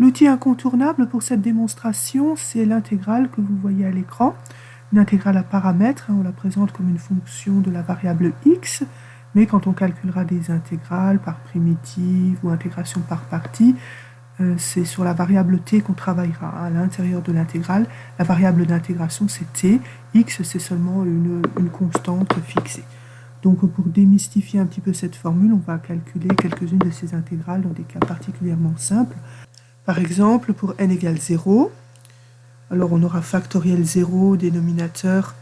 L'outil incontournable pour cette démonstration, c'est l'intégrale que vous voyez à l'écran. Une intégrale à paramètres, on la présente comme une fonction de la variable x, mais quand on calculera des intégrales par primitive ou intégration par partie, c'est sur la variable t qu'on travaillera. À l'intérieur de l'intégrale, la variable d'intégration c'est t, x c'est seulement une constante fixée. Donc pour démystifier un petit peu cette formule, on va calculer quelques-unes de ces intégrales dans des cas particulièrement simples. Par exemple, pour n égale 0, alors on aura factoriel 0, dénominateur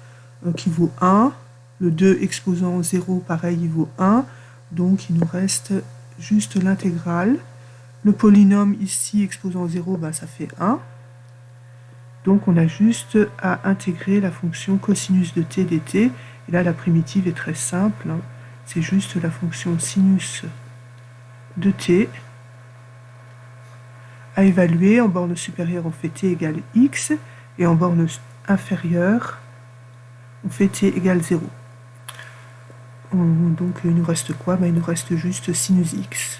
qui vaut 1, le 2 exposant 0, pareil, il vaut 1, donc il nous reste juste l'intégrale. Le polynôme ici exposant 0, ben, ça fait 1. Donc on a juste à intégrer la fonction cosinus de t dt. Et là, la primitive est très simple. C'est juste la fonction sinus de t à évaluer. En borne supérieure, on fait t égale x. Et en borne inférieure, on fait t égale 0. Donc il nous reste quoi? Ben, il nous reste juste sinus x.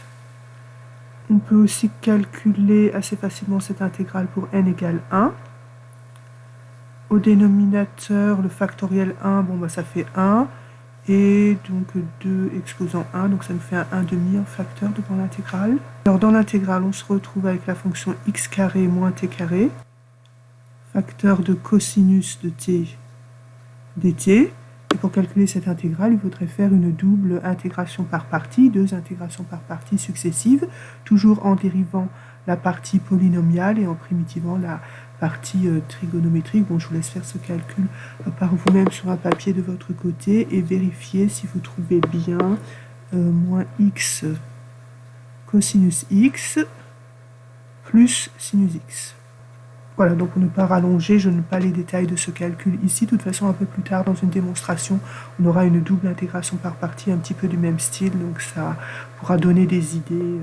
On peut aussi calculer assez facilement cette intégrale pour n égale 1. Au dénominateur, le factoriel 1, bon, bah, ça fait 1. Et donc 2 exposant 1, donc ça nous fait un 1/2 en facteur devant l'intégrale. Alors dans l'intégrale, on se retrouve avec la fonction x carré moins t carré, facteur de cosinus de t dt. Et pour calculer cette intégrale, il faudrait faire une double intégration par partie, 2 intégrations par partie successives, toujours en dérivant la partie polynomiale et en primitivant la partie trigonométrique. Bon, je vous laisse faire ce calcul par vous-même sur un papier de votre côté et vérifier si vous trouvez bien moins x cosinus x plus sinus x. Voilà, donc pour ne pas rallonger, je ne donne pas les détails de ce calcul ici. De toute façon, un peu plus tard dans une démonstration, on aura une double intégration par partie un petit peu du même style, donc ça pourra donner des idées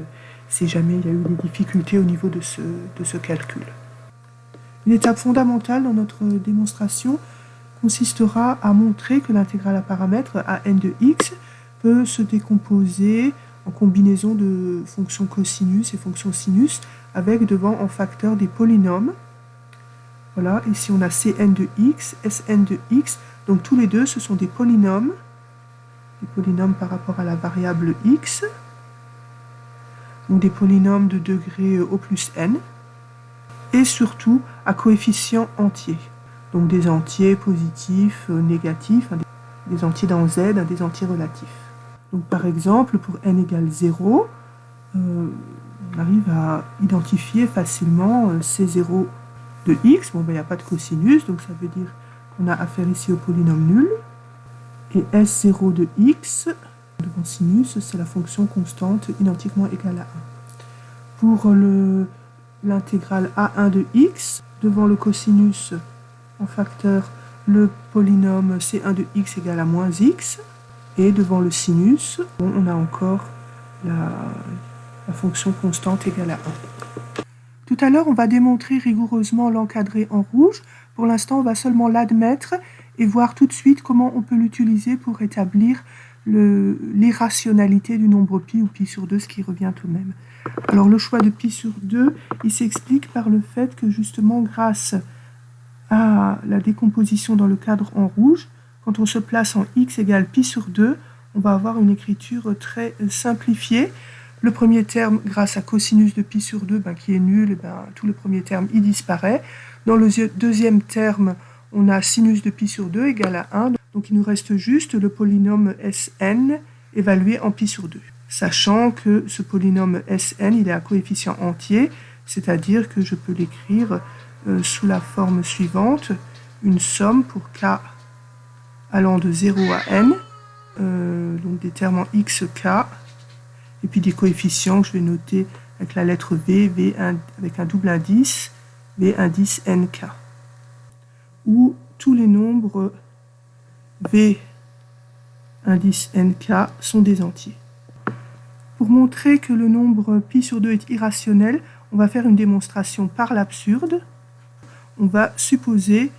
si jamais il y a eu des difficultés au niveau de ce calcul. Une étape fondamentale dans notre démonstration consistera à montrer que l'intégrale à paramètres à n de x peut se décomposer en combinaison de fonctions cosinus et fonctions sinus avec devant en facteur des polynômes. Voilà, ici on a Cn de x, Sn de x, donc tous les deux ce sont des polynômes par rapport à la variable x, donc des polynômes de degré O plus n, et surtout à coefficients entiers, donc des entiers positifs, négatifs, des entiers dans z, des entiers relatifs. Donc par exemple pour n égale 0, on arrive à identifier facilement C0 de x, bon ben il n'y a pas de cosinus, donc ça veut dire qu'on a affaire ici au polynôme nul, et S0 de x, devant sinus, c'est la fonction constante identiquement égale à 1. Pour l'intégrale A1 de x, devant le cosinus en facteur, le polynôme C1 de x égale à moins x, et devant le sinus, bon, on a encore la fonction constante égale à 1. Tout à l'heure, on va démontrer rigoureusement l'encadré en rouge. Pour l'instant, on va seulement l'admettre et voir tout de suite comment on peut l'utiliser pour établir l'irrationalité du nombre pi ou pi sur 2, ce qui revient tout de même. Alors le choix de pi sur 2, il s'explique par le fait que justement grâce à la décomposition dans le cadre en rouge, quand on se place en x égale pi sur 2, on va avoir une écriture très simplifiée. Le premier terme, grâce à cosinus de pi sur 2, qui est nul, tout le premier terme il disparaît. Dans le deuxième terme, on a sinus de pi sur 2 égale à 1. Donc il nous reste juste le polynôme Sn évalué en pi sur 2. Sachant que ce polynôme Sn, il est à coefficient entier, c'est-à-dire que je peux l'écrire sous la forme suivante, une somme pour k allant de 0 à n, donc des termes en xk, et puis des coefficients que je vais noter avec la lettre V, avec un double indice, V indice nk, où tous les nombres V indice nk sont des entiers. Pour montrer que le nombre pi sur 2 est irrationnel, on va faire une démonstration par l'absurde. On va supposer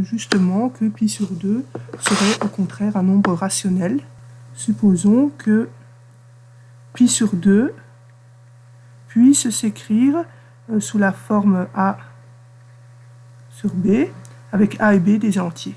justement que pi sur 2 serait au contraire un nombre rationnel. Supposons que pi sur 2 puisse s'écrire sous la forme A sur B, avec A et B des entiers.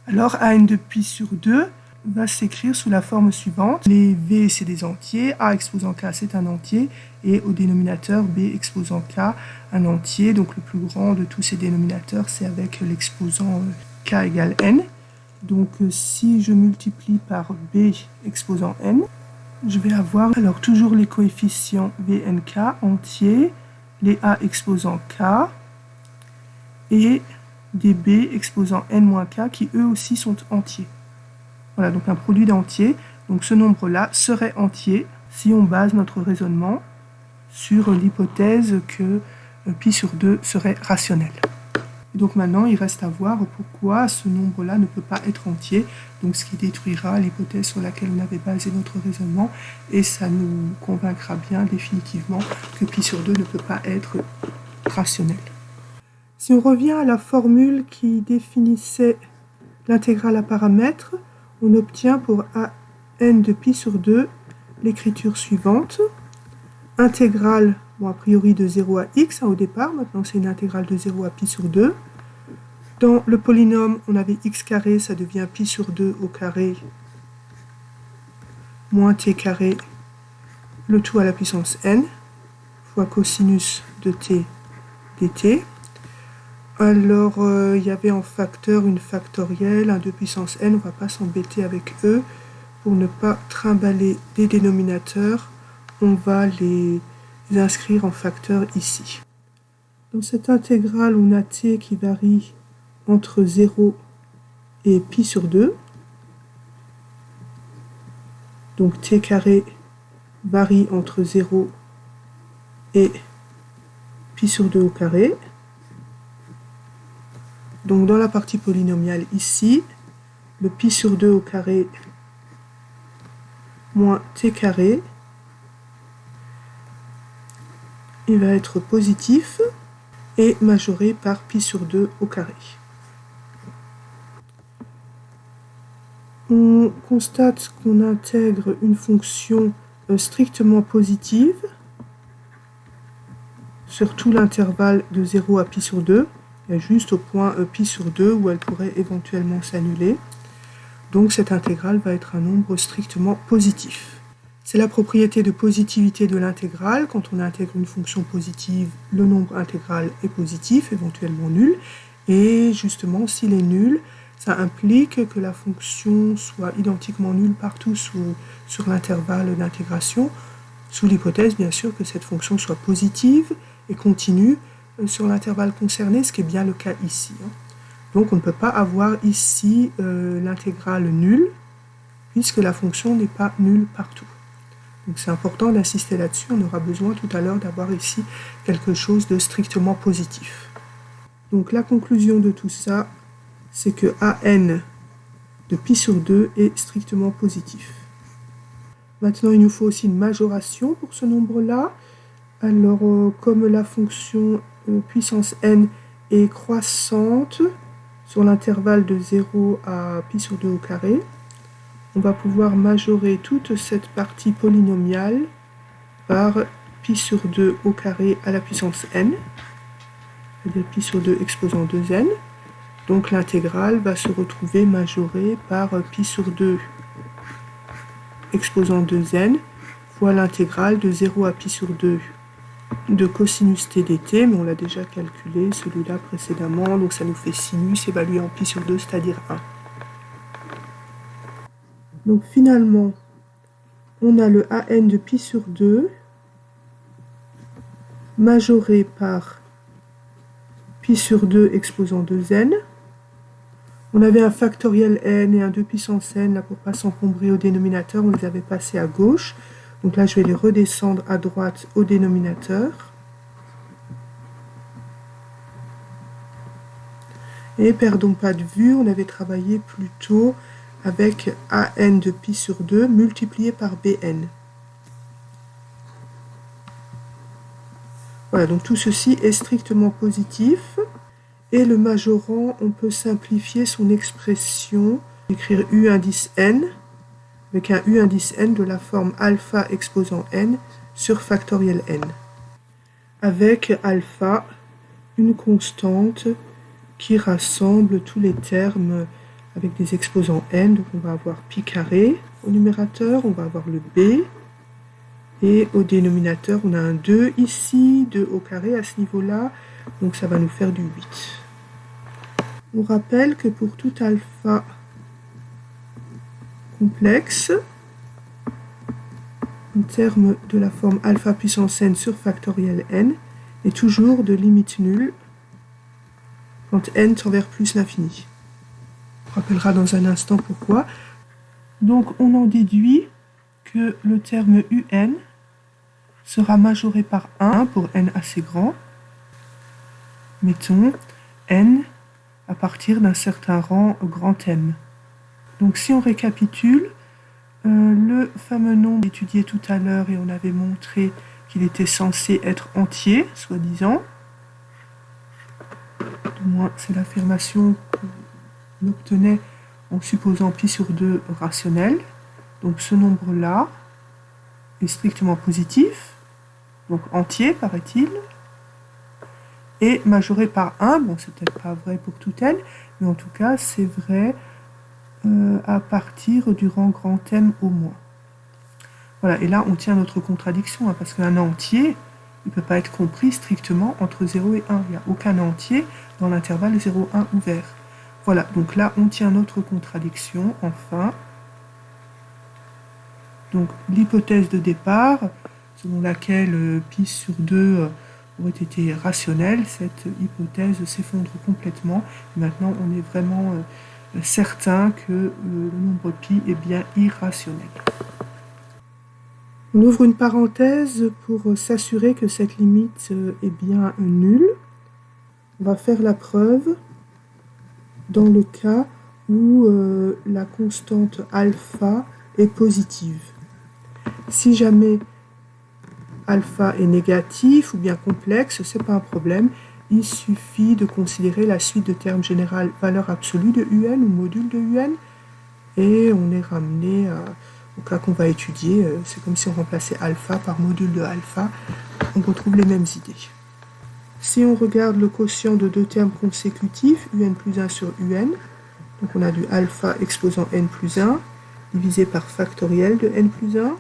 Alors AN de pi sur 2 va s'écrire sous la forme suivante. Les V, c'est des entiers, A exposant K, c'est un entier, et au dénominateur, B exposant K, un entier. Donc le plus grand de tous ces dénominateurs, c'est avec l'exposant K égale N. Donc si je multiplie par B exposant N, je vais avoir alors toujours les coefficients VNK entiers, les A exposant K, et des B exposant N-K qui eux aussi sont entiers. Voilà, donc un produit d'entiers. Donc ce nombre-là serait entier si on base notre raisonnement sur l'hypothèse que pi sur 2 serait rationnel. Et donc maintenant, il reste à voir pourquoi ce nombre-là ne peut pas être entier, donc ce qui détruira l'hypothèse sur laquelle on avait basé notre raisonnement, et ça nous convaincra bien définitivement que pi sur 2 ne peut pas être rationnel. Si on revient à la formule qui définissait l'intégrale à paramètres, on obtient pour AN de pi sur 2 l'écriture suivante. Intégrale, bon, a priori de 0 à x au départ, maintenant c'est une intégrale de 0 à pi sur 2. Dans le polynôme, on avait x carré, ça devient pi sur 2 au carré moins t carré, le tout à la puissance n, fois cosinus de t dt. Alors, il y avait en facteur une factorielle, un 2 puissance n, on ne va pas s'embêter avec eux. Pour ne pas trimballer des dénominateurs, on va les inscrire en facteur ici. Dans cette intégrale, on a t qui varie entre 0 et pi sur 2. Donc t carré varie entre 0 et pi sur 2 au carré. Donc dans la partie polynomiale ici, le pi sur 2 au carré moins t carré, il va être positif et majoré par pi sur 2 au carré. On constate qu'on intègre une fonction strictement positive sur tout l'intervalle de 0 à pi sur 2. Il y a juste au point pi sur 2 où elle pourrait éventuellement s'annuler. Donc cette intégrale va être un nombre strictement positif. C'est la propriété de positivité de l'intégrale. Quand on intègre une fonction positive, le nombre intégral est positif, éventuellement nul. Et justement, s'il est nul, ça implique que la fonction soit identiquement nulle partout sur l'intervalle d'intégration, sous l'hypothèse bien sûr que cette fonction soit positive et continue sur l'intervalle concerné, ce qui est bien le cas ici. Donc on ne peut pas avoir ici l'intégrale nulle, puisque la fonction n'est pas nulle partout. Donc c'est important d'insister là-dessus, on aura besoin tout à l'heure d'avoir ici quelque chose de strictement positif. Donc la conclusion de tout ça, c'est que AN de pi sur 2 est strictement positif. Maintenant, il nous faut aussi une majoration pour ce nombre-là. Alors, comme la fonction puissance n est croissante sur l'intervalle de 0 à pi sur 2 au carré, on va pouvoir majorer toute cette partie polynomiale par pi sur 2 au carré à la puissance n, c'est-à-dire pi sur 2 exposant 2n. Donc l'intégrale va se retrouver majorée par pi sur 2 exposant 2n fois l'intégrale de 0 à pi sur 2 de cosinus t dt, mais on l'a déjà calculé celui-là précédemment, donc ça nous fait sinus évalué en pi sur 2, c'est-à-dire 1. Donc finalement, on a le AN de pi sur 2 majoré par pi sur 2 exposant 2n. On avait un factoriel n et un 2 puissance n, là pour ne pas s'encombrer au dénominateur, on les avait passés à gauche. Donc là, je vais les redescendre à droite au dénominateur. Et perdons pas de vue, on avait travaillé plutôt avec AN de pi sur 2 multiplié par BN. Voilà, donc tout ceci est strictement positif. Et le majorant, on peut simplifier son expression, écrire U indice n, avec un U indice n de la forme alpha exposant n sur factoriel n. avec alpha, une constante qui rassemble tous les termes avec des exposants n. Donc on va avoir pi carré au numérateur, on va avoir le b, et au dénominateur on a un 2 ici, 2 au carré à ce niveau-là, donc ça va nous faire du 8. On rappelle que pour tout alpha complexe, un terme de la forme alpha puissance n sur factoriel n est toujours de limite nulle quand n tend vers plus l'infini. On rappellera dans un instant pourquoi. Donc on en déduit que le terme un sera majoré par 1 pour n assez grand. Mettons n à partir d'un certain rang grand M. Donc si on récapitule, le fameux nombre étudié tout à l'heure et on avait montré qu'il était censé être entier, soi-disant, du moins c'est l'affirmation qu'on obtenait en supposant pi sur 2 rationnel. Donc ce nombre-là est strictement positif, donc entier paraît-il, et majoré par 1, bon c'est peut-être pas vrai pour tout n, mais en tout cas c'est vrai à partir du rang grand M au moins. Voilà, et là on tient notre contradiction, hein, parce qu'un entier, il ne peut pas être compris strictement entre 0 et 1. Il n'y a aucun entier dans l'intervalle 0,1 ouvert. Voilà, donc là on tient notre contradiction, enfin. Donc l'hypothèse de départ, selon laquelle pi sur 2 aurait été rationnelle, cette hypothèse s'effondre complètement. Et maintenant on est vraiment certain que le nombre pi est bien irrationnel. On ouvre une parenthèse pour s'assurer que cette limite est bien nulle. On va faire la preuve dans le cas où la constante alpha est positive. Si jamais alpha est négatif ou bien complexe, ce n'est pas un problème. Il suffit de considérer la suite de termes général valeur absolue de un ou module de un et on est ramené au cas qu'on va étudier. C'est comme si on remplaçait alpha par module de alpha. On retrouve les mêmes idées. Si on regarde le quotient de deux termes consécutifs, un plus 1 sur un, donc on a du alpha exposant n plus 1 divisé par factoriel de n plus 1,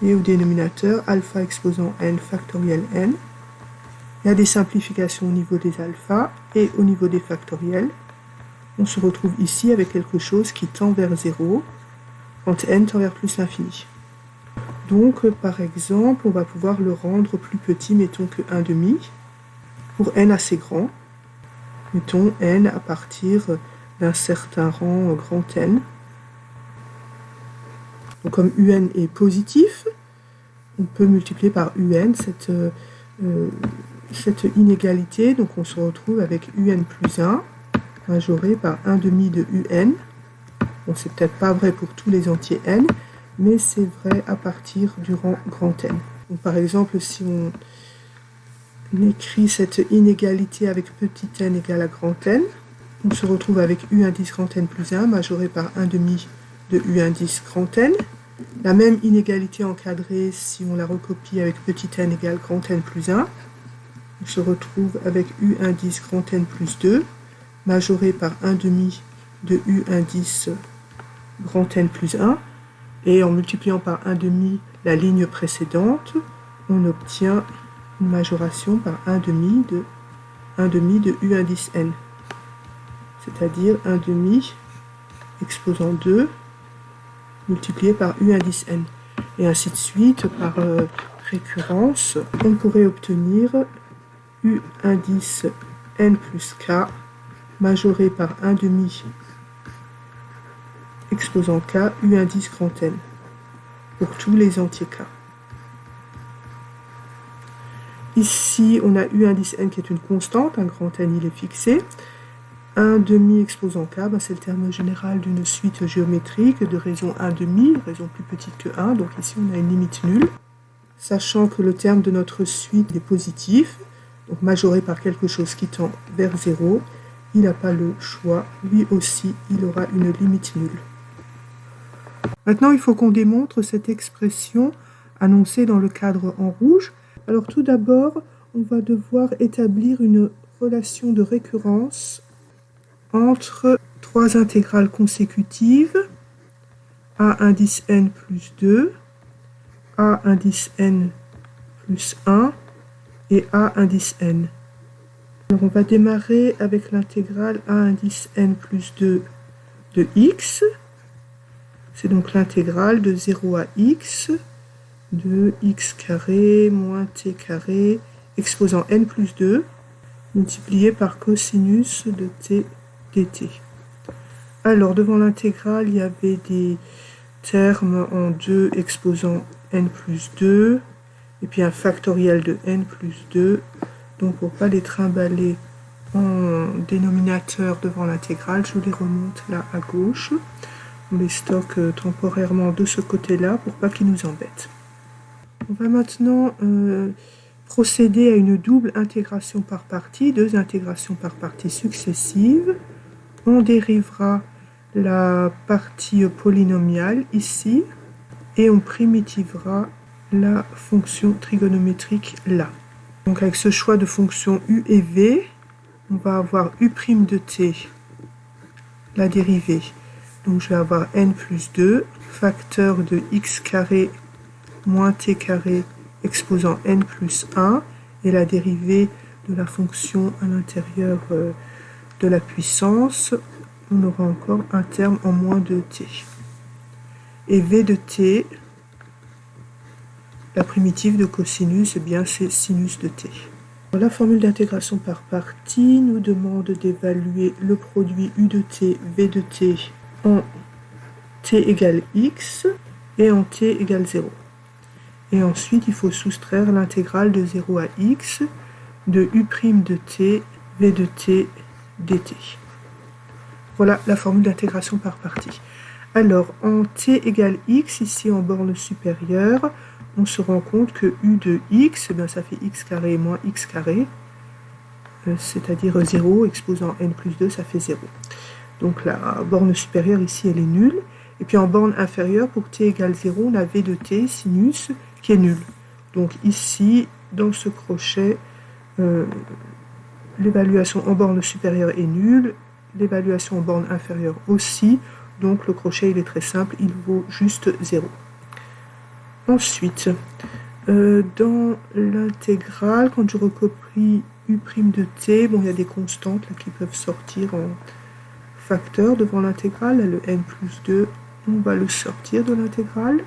et au dénominateur alpha exposant n factoriel n. Il y a des simplifications au niveau des alphas et au niveau des factoriels. On se retrouve ici avec quelque chose qui tend vers 0 quand n tend vers plus l'infini. Donc, par exemple, on va pouvoir le rendre plus petit, mettons que 1,5, pour n assez grand. Mettons n à partir d'un certain rang grand N. Donc, comme un est positif, on peut multiplier par un cette inégalité. Donc, on se retrouve avec un plus 1 majoré par 1,5 de un. Bon, c'est peut-être pas vrai pour tous les entiers n, mais c'est vrai à partir du rang grand N. Donc, par exemple, si on écrit cette inégalité avec petit n égale à grand N, on se retrouve avec u indice grand N plus 1 majoré par 1,5 de u indice grand N. La même inégalité encadrée, si on la recopie avec petit n égale grand N plus 1, on se retrouve avec u indice grand N plus 2 majoré par 1,5 de u indice grand N plus 1. Et en multipliant par 1,5 la ligne précédente, on obtient une majoration par 1,5 de u indice n, c'est-à-dire 1,5 exposant 2 multiplié par u indice n. Et ainsi de suite, par récurrence, on pourrait obtenir u indice n plus k majoré par 1,5 exposant k, u indice grand N, pour tous les entiers k. Ici, on a u indice n qui est une constante, un grand N il est fixé. 1,5 exposant k, c'est le terme général d'une suite géométrique de raison 1,5, raison plus petite que 1, donc ici on a une limite nulle. Sachant que le terme de notre suite est positif, donc majoré par quelque chose qui tend vers 0, il n'a pas le choix, lui aussi il aura une limite nulle. Maintenant, il faut qu'on démontre cette expression annoncée dans le cadre en rouge. Alors tout d'abord, on va devoir établir une relation de récurrence entre trois intégrales consécutives, a indice n plus 2, a indice n plus 1 et a indice n. Alors on va démarrer avec l'intégrale a indice n plus 2 de x. C'est donc l'intégrale de 0 à x de x carré moins t carré exposant n plus 2 multiplié par cosinus de t dt. Alors devant l'intégrale, il y avait des termes en 2 exposant n plus 2 et puis un factoriel de n plus 2. Donc pour ne pas les trimballer en dénominateur devant l'intégrale, je les remonte là à gauche. On les stocke temporairement de ce côté-là pour pas qu'ils nous embêtent. On va maintenant procéder à une double intégration par partie, deux intégrations par partie successives. On dérivera la partie polynomiale ici et on primitivera la fonction trigonométrique là. Donc avec ce choix de fonctions u et v, on va avoir u' de t, la dérivée. Donc je vais avoir n plus 2, facteur de x carré moins t carré exposant n plus 1, et la dérivée de la fonction à l'intérieur de la puissance, on aura encore un terme en moins de t. Et v de t, la primitive de cosinus, eh bien c'est sinus de t. La formule d'intégration par partie nous demande d'évaluer le produit u de t, v de t en t égale x et en t égale 0. Et ensuite, il faut soustraire l'intégrale de 0 à x de u' de t, v de t, dt. Voilà la formule d'intégration par partie. Alors, en t égale x, ici en borne supérieure, on se rend compte que u de x, eh bien, ça fait x carré moins x carré, c'est-à-dire 0, exposant n plus 2, ça fait 0. Donc la borne supérieure ici, elle est nulle. Et puis en borne inférieure, pour t égale 0, on a v de t, sinus, qui est nul. Donc ici, dans ce crochet, l'évaluation en borne supérieure est nulle, l'évaluation en borne inférieure aussi. Donc le crochet, il est très simple, il vaut juste 0. Ensuite, dans l'intégrale, quand je recopie u' de t, bon, il y a des constantes là, qui peuvent sortir en facteur devant l'intégrale. Le n plus 2, on va le sortir de l'intégrale.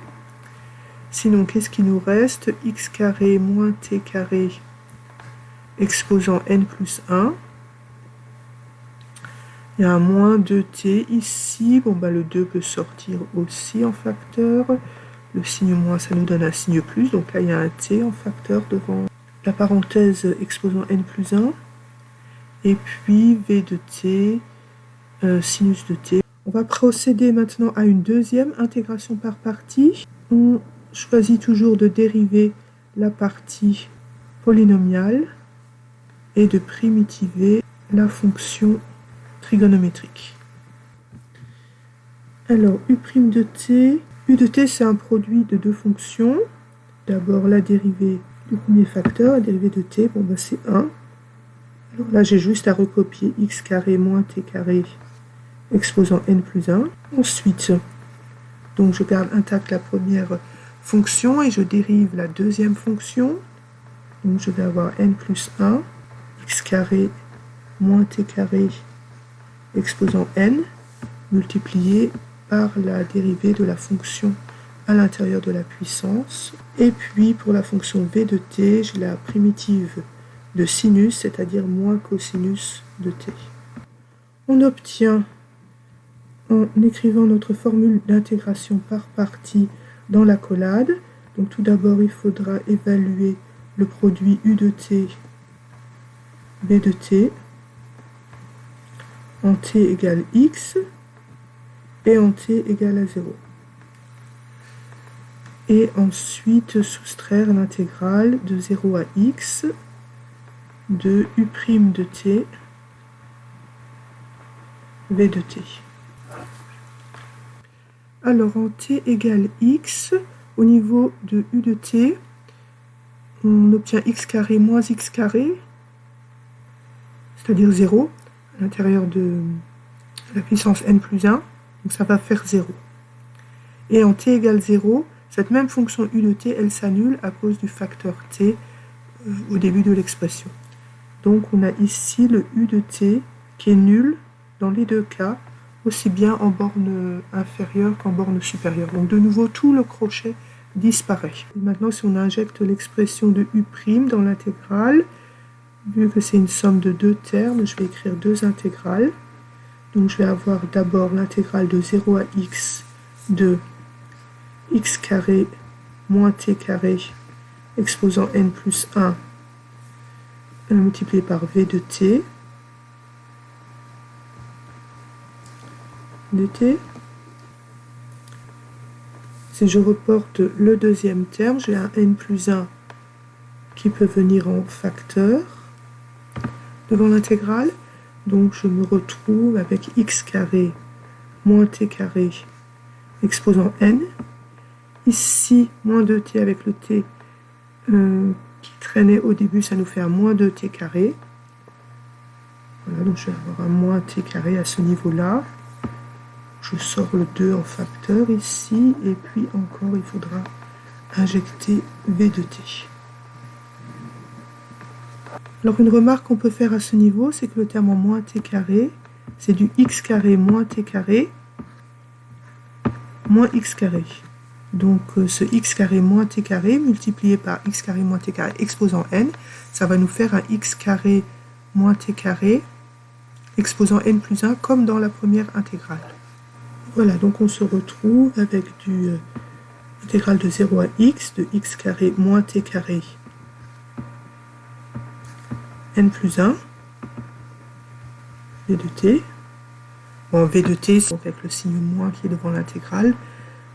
Sinon, qu'est-ce qui nous reste? X carré moins t carré exposant n plus 1. Il y a un moins 2t ici. Bon, bah, le 2 peut sortir aussi en facteur. Le signe moins, ça nous donne un signe plus. Donc là, il y a un t en facteur devant la parenthèse exposant n plus 1. Et puis v de t, sinus de t. On va procéder maintenant à une deuxième intégration par partie. On choisit toujours de dériver la partie polynomiale et de primitiver la fonction trigonométrique. Alors, u' de t. U de t, c'est un produit de deux fonctions. D'abord, la dérivée du premier facteur, la dérivée de t, bon, ben, c'est 1. Alors là, j'ai juste à recopier x carré moins t carré exposant n plus 1. Ensuite, donc je garde intacte la première fonction et je dérive la deuxième fonction. Donc je vais avoir n plus 1, x carré moins t carré exposant n, multiplié par la dérivée de la fonction à l'intérieur de la puissance. Et puis pour la fonction v de t, j'ai la primitive de sinus, c'est-à-dire moins cosinus de t. On obtient, en écrivant notre formule d'intégration par partie dans l'accolade, donc tout d'abord il faudra évaluer le produit u de t, v de t, en t égale x, et en t égale à 0. Et ensuite soustraire l'intégrale de 0 à x de u' de t, v de t. Alors en t égale x, au niveau de u de t, on obtient x carré moins x carré, c'est-à-dire 0, à l'intérieur de la puissance n plus 1, donc ça va faire 0. Et en t égale 0, cette même fonction u de t, elle s'annule à cause du facteur t au début de l'expression. Donc on a ici le u de t qui est nul dans les deux cas, aussi bien en borne inférieure qu'en borne supérieure. Donc de nouveau, tout le crochet disparaît. Et maintenant, si on injecte l'expression de u' dans l'intégrale, vu que c'est une somme de deux termes, je vais écrire deux intégrales. Donc je vais avoir d'abord l'intégrale de 0 à x de x carré moins t carré exposant n plus 1 multiplié par v de t dt. Si je reporte le deuxième terme, j'ai un n plus 1 qui peut venir en facteur devant l'intégrale. Donc je me retrouve avec x carré moins t carré exposant n. Ici, moins 2t avec le t qui traînait au début, ça nous fait un moins 2t carré. Voilà, donc je vais avoir un moins t carré à ce niveau-là. Je sors le 2 en facteur ici, et puis encore, il faudra injecter v de t. Alors une remarque qu'on peut faire à ce niveau, c'est que le terme en moins t carré, c'est du x carré moins t carré moins x carré. Donc ce x carré moins t carré multiplié par x carré moins t carré exposant n, ça va nous faire un x carré moins t carré exposant n plus 1 comme dans la première intégrale. Voilà, donc on se retrouve avec du intégrale de 0 à x de x carré moins t carré n plus 1 v de t. Bon, v de t, donc avec le signe moins qui est devant l'intégrale,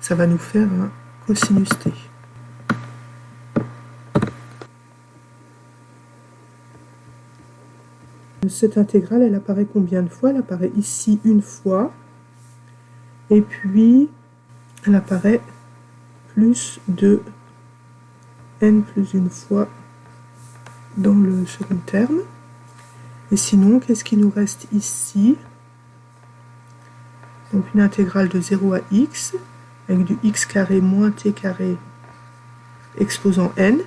ça va nous faire un cosinus t. Cette intégrale, elle apparaît combien de fois? Elle apparaît ici une fois. Et puis, elle apparaît plus de n plus une fois dans le second terme. Et sinon, qu'est-ce qui nous reste ici? Donc une intégrale de 0 à x, avec du x carré moins t carré exposant n,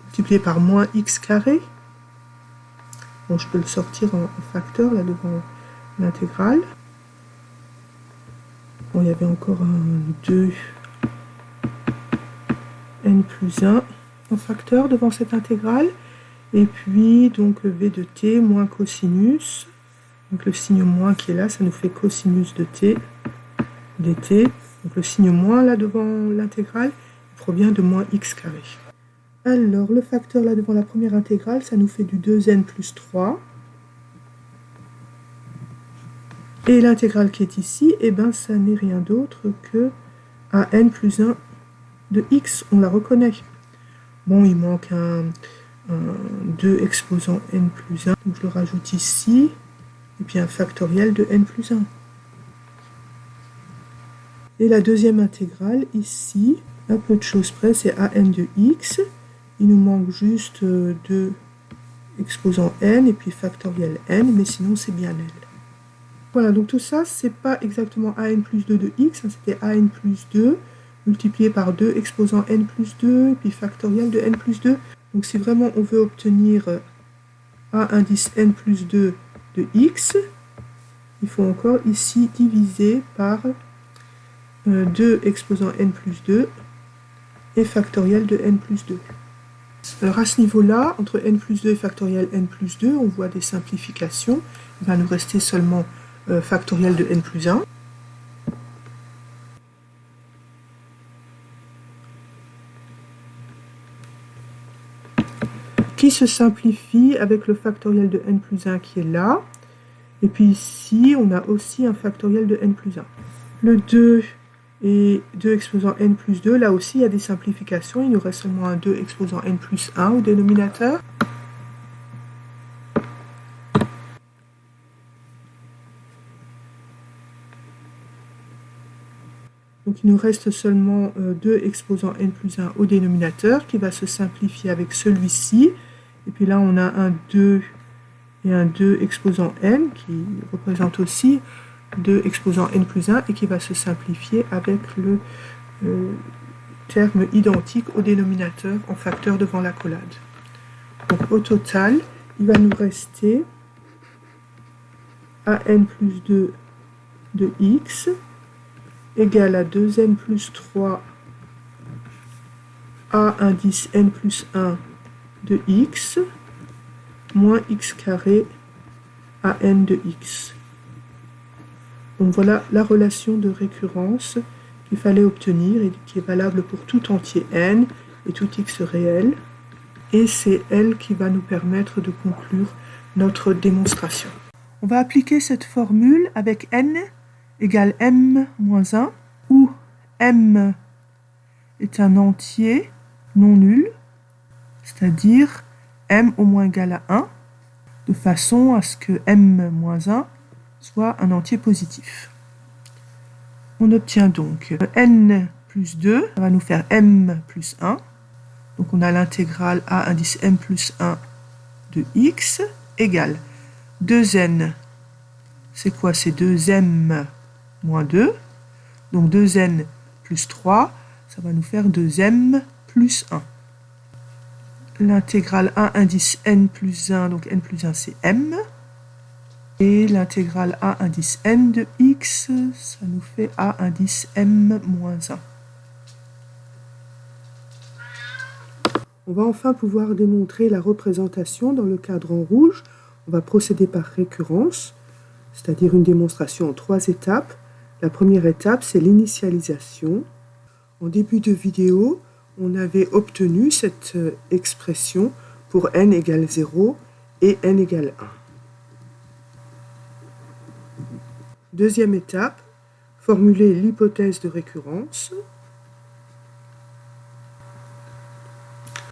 multiplié par moins x carré. Bon, je peux le sortir en facteur, là, devant l'intégrale. Bon, il y avait encore un 2 n plus 1 en facteur devant cette intégrale. Et puis, donc, v de t moins cosinus. Donc, le signe moins qui est là, ça nous fait cosinus de t dt. Donc, le signe moins, là, devant l'intégrale, provient de moins x carré. Alors, le facteur, là, devant la première intégrale, ça nous fait du 2n plus 3. Et l'intégrale qui est ici, eh ben, ça n'est rien d'autre que n plus 1 de x, on la reconnaît. Bon, il manque un 2 exposant n plus 1, donc je le rajoute ici, et puis un factoriel de n plus 1. Et la deuxième intégrale, ici, à peu de choses près, c'est an de x. Il nous manque juste 2 exposant n, et puis factoriel n, mais sinon c'est bien l. Voilà, donc tout ça, c'est pas exactement an plus 2 de x, hein, c'était an plus 2, multiplié par 2 exposant n plus 2, et puis factoriel de n plus 2. Donc si vraiment on veut obtenir a indice n plus 2 de x, il faut encore ici diviser par 2 exposant n plus 2 et factoriel de n plus 2. Alors à ce niveau-là, entre n plus 2 et factoriel n plus 2, on voit des simplifications. Il va nous rester seulement factoriel de n plus 1. Qui se simplifie avec le factoriel de n plus 1 qui est là. Et puis ici, on a aussi un factoriel de n plus 1. Le 2 et 2 exposant n plus 2, là aussi, il y a des simplifications. Il nous reste seulement un 2 exposant n plus 1 au dénominateur. Donc Donc il nous reste seulement 2 exposants n plus 1 au dénominateur qui va se simplifier avec celui-ci. Et puis là on a un 2 et un 2 exposant n qui représente aussi 2 exposants n plus 1 et qui va se simplifier avec le terme identique au dénominateur en facteur devant l'accolade. Donc au total, il va nous rester an plus 2 de x égale à 2n plus 3 a indice n plus 1 de x moins x carré à n de x. Donc voilà la relation de récurrence qu'il fallait obtenir et qui est valable pour tout entier n et tout x réel. Et c'est elle qui va nous permettre de conclure notre démonstration. On va appliquer cette formule avec n égale m moins 1, où m est un entier non nul, c'est-à-dire m au moins égal à 1, de façon à ce que m moins 1 soit un entier positif. On obtient donc n plus 2, ça va nous faire m plus 1. Donc on a l'intégrale a indice m plus 1 de x égale 2n. C'est quoi? C'est 2m moins 2. Donc 2n plus 3, ça va nous faire 2m plus 1. L'intégrale a indice n plus 1, donc n plus 1 c'est m. Et l'intégrale a indice n de x, ça nous fait a indice m moins 1. On va enfin pouvoir démontrer la représentation dans le cadran rouge. On va procéder par récurrence, c'est-à-dire une démonstration en 3 étapes. La première étape, c'est l'initialisation. En début de vidéo, on avait obtenu cette expression pour n égale 0 et n égale 1. Deuxième étape, formuler l'hypothèse de récurrence.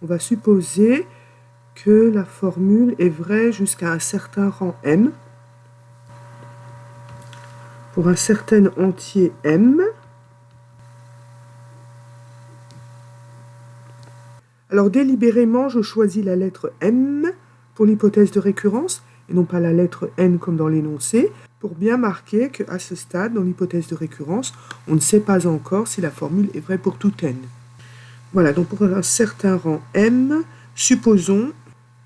On va supposer que la formule est vraie jusqu'à un certain rang m. Pour un certain entier m. Alors délibérément, je choisis la lettre m pour l'hypothèse de récurrence et non pas la lettre n comme dans l'énoncé, pour bien marquer qu'à ce stade, dans l'hypothèse de récurrence, on ne sait pas encore si la formule est vraie pour tout n. Voilà, donc pour un certain rang m, supposons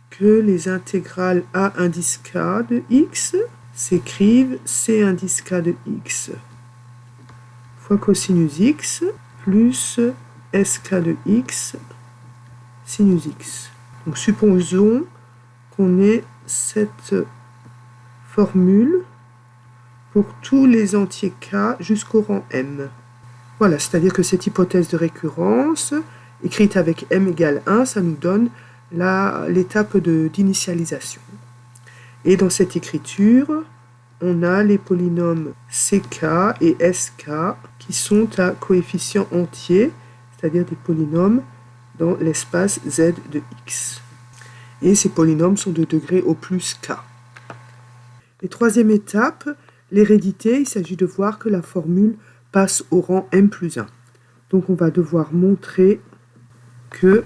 que les intégrales a indice k de x s'écrivent c indice k de x fois cosinus x plus sk de x sinus x. Donc supposons qu'on ait cette formule pour tous les entiers k jusqu'au rang m. Voilà, c'est-à-dire que cette hypothèse de récurrence, écrite avec m égale 1, ça nous donne l'étape d'initialisation. Et dans cette écriture, on a les polynômes ck et sk qui sont à coefficient entier, c'est-à-dire des polynômes dans l'espace z de x. Et ces polynômes sont de degré au plus k. Et troisième étape, l'hérédité, il s'agit de voir que la formule passe au rang m plus 1. Donc on va devoir montrer que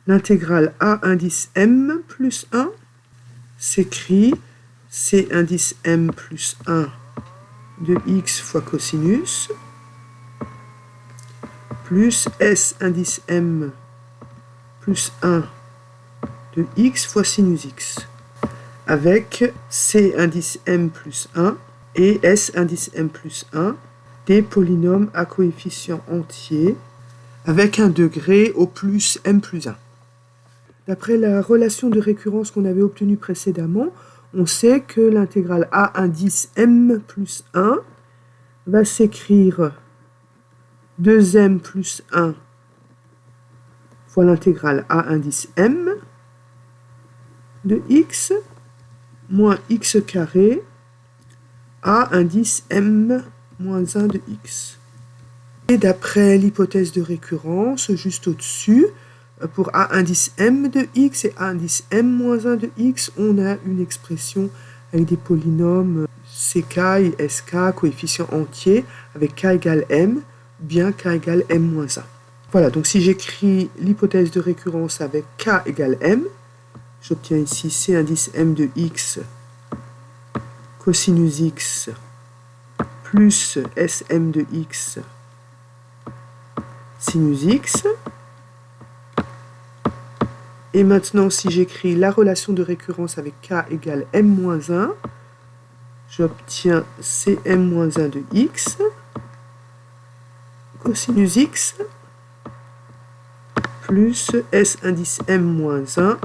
l'intégrale a indice m plus 1 s'écrit c indice m plus 1 de x fois cosinus plus s indice m plus 1 de x fois sinus x avec c indice m plus 1 et s indice m plus 1 des polynômes à coefficient entier avec un degré au plus m plus 1. D'après la relation de récurrence qu'on avait obtenue précédemment, on sait que l'intégrale a indice m plus 1 va s'écrire 2m plus 1 fois l'intégrale a indice m de x moins x carré a indice m moins 1 de x. Et d'après l'hypothèse de récurrence, juste au-dessus, pour a indice m de x et a indice m moins 1 de x, on a une expression avec des polynômes ck et sk, coefficients entiers, avec k égale m. bien k égale m-1. Voilà, donc si j'écris l'hypothèse de récurrence avec k égale m, j'obtiens ici c indice m de x cosinus x plus sm de x sinus x. Et maintenant, si j'écris la relation de récurrence avec k égale m-1, j'obtiens cm-1 de x cosinus x plus s indice m-1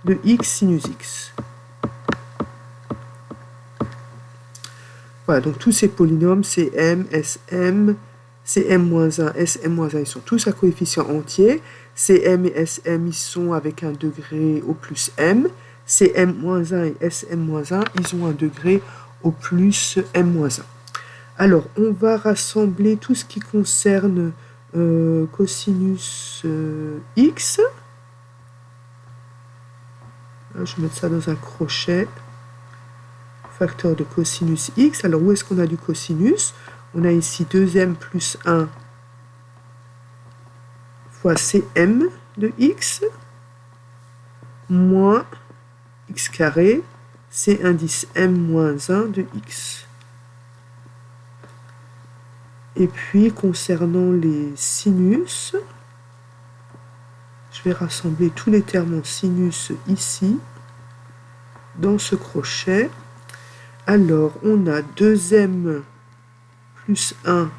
de x sinus x. Voilà, donc tous ces polynômes, Cm, Sm, Cm-1, Sm-1, ils sont tous à coefficient entier. Cm et Sm, ils sont avec un degré au plus m. Cm-1 et Sm-1, ils ont un degré au plus m-1. Alors, on va rassembler tout ce qui concerne cosinus x. Je vais mettre ça dans un crochet. Facteur de cosinus x. Alors, où est-ce qu'on a du cosinus? On a ici 2m plus 1 fois cm de x moins x carré, c indice m moins 1 de x. Et puis, concernant les sinus, je vais rassembler tous les termes en sinus ici, dans ce crochet. Alors, on a 2m plus 1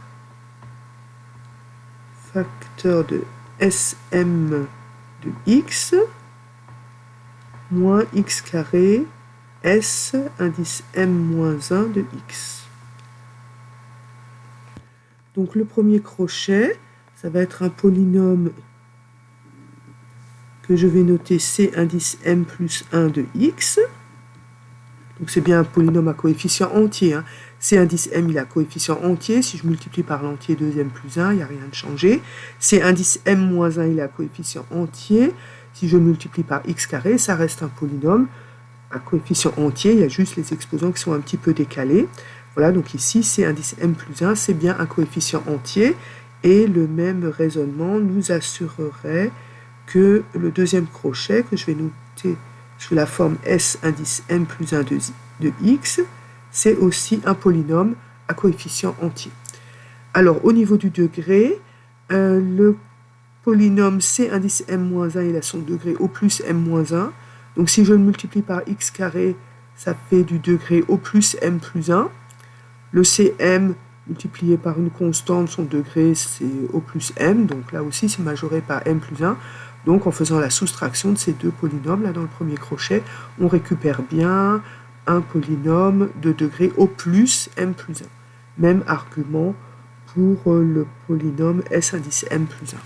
facteur de Sm de x moins x carré S indice m moins 1 de x. Donc le premier crochet, ça va être un polynôme que je vais noter c indice m plus 1 de x. Donc c'est bien un polynôme à coefficient entier. Hein. C indice m, il a coefficient entier. Si je multiplie par l'entier 2m plus 1, il n'y a rien de changé. C indice m moins 1, il a coefficient entier. Si je multiplie par x carré, ça reste un polynôme à coefficient entier. Il y a juste les exposants qui sont un petit peu décalés. Voilà, donc ici, C indice m plus 1, c'est bien un coefficient entier. Et le même raisonnement nous assurerait que le deuxième crochet, que je vais noter sous la forme S indice m plus 1 de x, c'est aussi un polynôme à coefficient entier. Alors, au niveau du degré, le polynôme C indice m moins 1, il a son degré au plus m moins 1. Donc, si je le multiplie par x carré, ça fait du degré au plus m plus 1. Le Cm multiplié par une constante, son degré, c'est au plus m. Donc, là aussi, c'est majoré par m plus 1. Donc, en faisant la soustraction de ces deux polynômes, là, dans le premier crochet, on récupère bien un polynôme de degré au plus m plus 1. Même argument pour le polynôme S indice m plus 1.